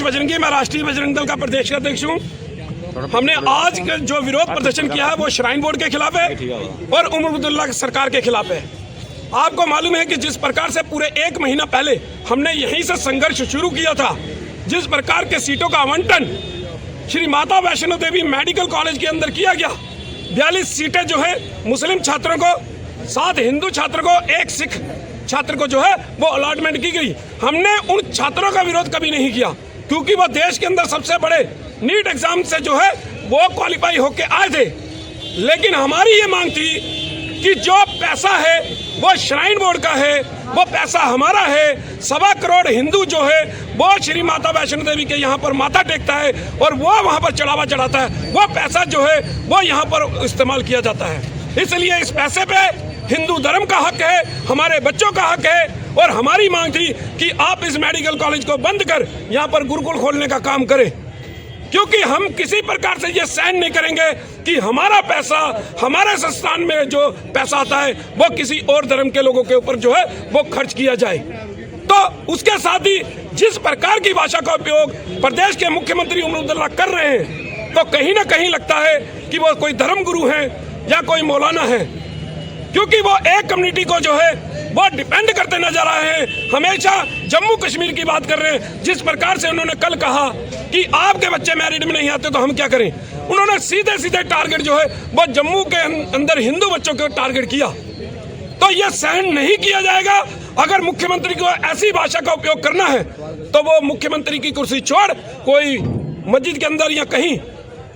बजरंगी, मैं राष्ट्रीय बजरंग दल का प्रदेश अध्यक्ष हूँ। हमने आज जो विरोध प्रदर्शन किया है वो श्राइन बोर्ड के खिलाफ है और उमर अब्दुल्ला सरकार के खिलाफ है। आपको मालूम है कि जिस प्रकार से पूरे 1 महीना पहले हमने यहीं से संघर्ष शुरू किया था, जिस प्रकार के सीटों का आवंटन श्री माता वैष्णो देवी मेडिकल कॉलेज के अंदर किया गया, 42 सीटें जो है मुस्लिम छात्रों को, 7 हिंदू छात्रों को, 1 सिख छात्र को जो है वो अलॉटमेंट की गई। हमने उन छात्रों का विरोध कभी नहीं किया क्योंकि वो देश के अंदर सबसे बड़े नीट एग्जाम से जो है वो क्वालिफाई होके आए थे। लेकिन हमारी ये मांग थी कि जो पैसा है वो श्राइन बोर्ड का है, वो पैसा हमारा है। 1.25 करोड़ हिंदू जो है वो श्री माता वैष्णो देवी के यहाँ पर माथा टेकता है और वो वहाँ पर चढ़ावा चढ़ाता है। वो पैसा जो है वो यहाँ पर इस्तेमाल किया जाता है। इसलिए इस पैसे पे हिंदू धर्म का हक है, हमारे बच्चों का हक है। और हमारी मांग थी कि आप इस मेडिकल कॉलेज को बंद कर यहाँ पर गुरुकुल खोलने का काम करें, क्योंकि हम किसी प्रकार से ये सहन नहीं करेंगे कि हमारा पैसा, हमारे संस्थान में जो पैसा आता है वो किसी और धर्म के लोगों के ऊपर जो है वो खर्च किया जाए। तो उसके साथ ही जिस प्रकार की भाषा का उपयोग प्रदेश के मुख्यमंत्री उमर अब्दुल्ला कर रहे हैं, तो कहीं ना कहीं लगता है कि वो कोई धर्म गुरु है या कोई मौलाना है, क्योंकि वो एक कम्युनिटी को जो है वो डिपेंड करते नजर आए हैं। हमेशा जम्मू कश्मीर की बात कर रहे हैं। जिस प्रकार से उन्होंने कल कहा कि आपके बच्चे मैरिट में नहीं आते तो हम क्या करें, उन्होंने सीधे सीधे टारगेट जो है वो जम्मू के अंदर हिंदू बच्चों को टारगेट किया। तो ये सहन नहीं किया जाएगा। अगर मुख्यमंत्री को ऐसी भाषा का उपयोग करना है तो वो मुख्यमंत्री की कुर्सी छोड़ कोई मस्जिद के अंदर या कहीं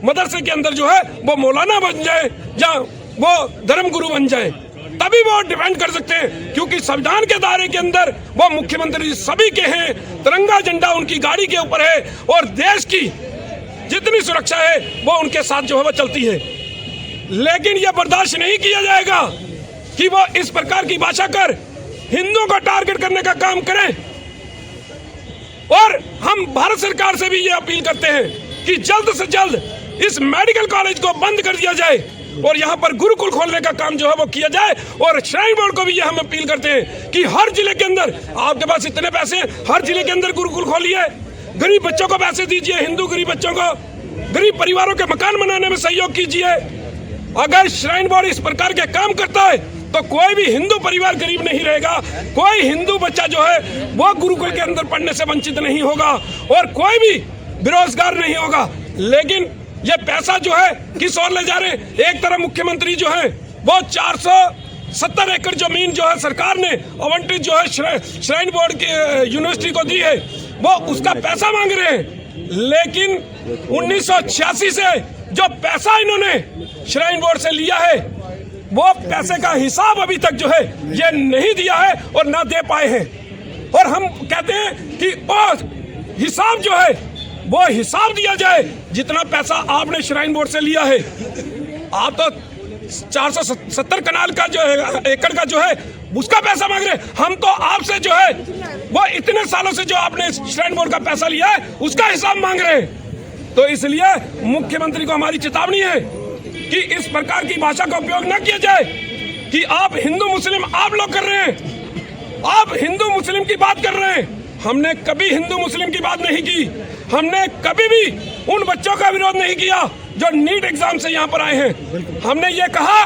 मदरसे के अंदर जो है वो मौलाना बन जाए या वो धर्म गुरु बन जाए, तभी वो डिपेंड कर सकते हैं। क्योंकि संविधान के दायरे के अंदर वो मुख्यमंत्री सभी के हैं, तिरंगा झंडा उनकी गाड़ी के ऊपर है और देश की जितनी सुरक्षा है वो उनके साथ जो है वो चलती है। लेकिन ये बर्दाश्त नहीं किया जाएगा कि वो इस प्रकार की भाषा कर हिंदुओं को टारगेट करने का काम करें। और हम भारत सरकार से भी ये अपील करते हैं कि जल्द से जल्द इस मेडिकल कॉलेज को बंद कर दिया जाए और यहाँ पर गुरुकुल खोलने का काम जो है वो किया जाए। और श्राइन बोर्ड को भी ये हम अपील करते हैं कि हर जिले के अंदर, आपके पास इतने पैसे, हर जिले के अंदर गुरुकुल खोलिए, गरीब बच्चों को पैसे दीजिए, हिंदू गरीब बच्चों को, गरीब परिवारों के मकान बनाने में सहयोग कीजिए। अगर श्राइन बोर्ड इस प्रकार के काम करता है तो कोई भी हिंदू परिवार गरीब नहीं रहेगा, कोई हिंदू बच्चा जो है वो गुरुकुल के अंदर पढ़ने से वंचित नहीं होगा और कोई भी बेरोजगार नहीं होगा। लेकिन ये पैसा जो है किस ओर ले जा रहे हैं? एक तरफ मुख्यमंत्री जो है वो 470 एकड़ जमीन जो है सरकार ने आवंटित जो है श्राइन बोर्ड की यूनिवर्सिटी को दी है, वो उसका पैसा मांग रहे हैं। लेकिन 1986 से जो पैसा इन्होंने श्राइन बोर्ड से लिया है वो पैसे का हिसाब अभी तक जो है ये नहीं दिया है और ना दे पाए हैं। और हम कहते हैं कि वो हिसाब जो है वो हिसाब दिया जाए। जितना पैसा आपने श्राइन बोर्ड से लिया है, आप तो 470 कनाल का जो है, एकड़ का जो है उसका पैसा मांग रहे हैं। हम तो आपसे जो है वो इतने सालों से जो आपने श्राइन बोर्ड का पैसा लिया है उसका हिसाब मांग रहे हैं। तो इसलिए मुख्यमंत्री को हमारी चेतावनी है कि इस प्रकार की भाषा का उपयोग न किया जाए कि आप हिंदू मुस्लिम आप लोग कर रहे हैं, आप हिंदू मुस्लिम की बात कर रहे हैं। हमने कभी हिंदू मुस्लिम की बात नहीं की, हमने कभी भी उन बच्चों का विरोध नहीं किया जो नीट एग्जाम से यहाँ पर आए हैं। हमने ये कहा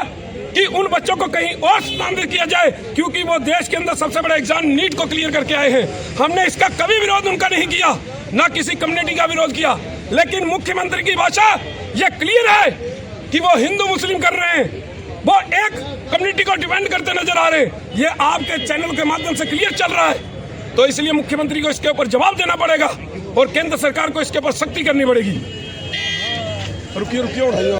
कि उन बच्चों को कहीं और स्थानांतरित किया जाए क्योंकि वो देश के अंदर सबसे बड़ा एग्जाम नीट को क्लियर करके आए हैं। हमने इसका कभी विरोध उनका नहीं किया। ना किसी कम्युनिटी का विरोध किया। लेकिन मुख्यमंत्री की भाषा ये क्लियर है कि वो हिंदू मुस्लिम कर रहे हैं, वो एक कम्युनिटी को डिफेंड करते नजर आ रहे हैं। ये आपके चैनल के माध्यम से क्लियर चल रहा है। तो इसलिए मुख्यमंत्री को इसके ऊपर जवाब देना पड़ेगा और केंद्र सरकार को इसके ऊपर सख्ती करनी पड़ेगी। रुकिए रुकिए।